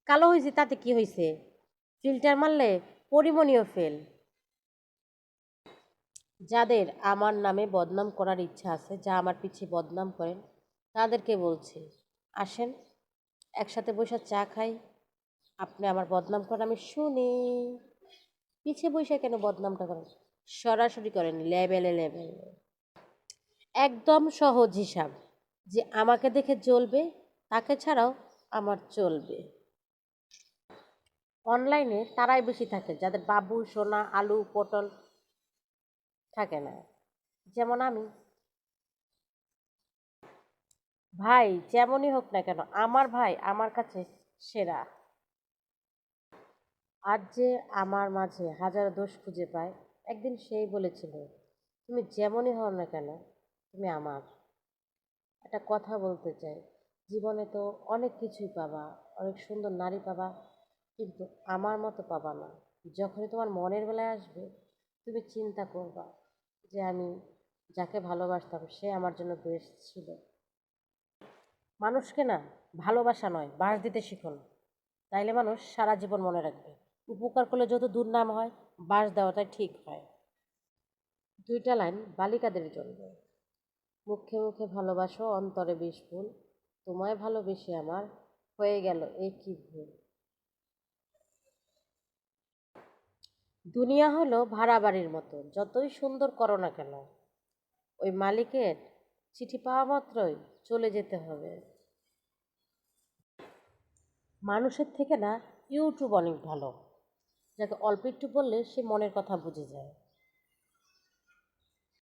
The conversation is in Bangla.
কালো হয়েছে তাতে কি হয়েছে? ফিল্টার মারলে পরিমণিও ফেল। যাদের আমার নামে বদনাম করার ইচ্ছা আছে, যা আমার পিছে বদনাম করেন, তাদেরকে বলছি, আসেন একসাথে বসে চা খাই। আপনি আমার বদনাম করেন আমি শুনি। পিছে বসে কেন বদনামটা করেন? সরাসরি করেন, লেভেলে লেভেলে। একদম সহজ হিসাব, যে আমাকে দেখে জ্বলবে তাকে ছাড়াও আমার চলবে। অনলাইনে তারাই বেশি থাকে যাদের বাবু সোনা আলু পটল থাকে না, যেমন আমি। ভাই যেমনই হোক না কেন, আমার ভাই আমার কাছে সেরা। আজ যে আমার মাঝে হাজারো দোষ খুঁজে পায়, একদিন সেই বলেছিল, তুমি যেমনই হও না কেন, তুমি আমার। একটা কথা বলতে চাই, জীবনে তো অনেক কিছুই পাবা, অনেক সুন্দর নারী পাবা, কিন্তু আমার মতো পাবা না। যখনই তোমার মনের বেলায় আসবে, তুমি চিন্তা করবা যে আমি যাকে ভালোবাসতাম সে আমার জন্য বেস্ট ছিল। মানুষকে না ভালোবাসা নয়, বাস দিতে শিখুন, তাইলে মানুষ সারা জীবন মনে রাখবে। উপকার করলে যত দুর্নাম হয়, বাস দেওয়াটাই ঠিক হয়। দুইটা লাইন বালিকাদের জন্য। মুখে মুখে ভালোবাসো, অন্তরে বিষ ফুল, তোমায় ভালোবেসে আমার হয়ে গেল এ কি ভুল। দুনিয়া হলো ভাড়া বাড়ির মতো, যতই সুন্দর করো না কেন, ওই মালিকের চিঠি পাওয়া মাত্রই চলে যেতে হবে। মানুষের থেকে না ইউটিউব অনেক ভালো, যাকে অল্প একটু বললে সে মনের কথা বুঝে যায়।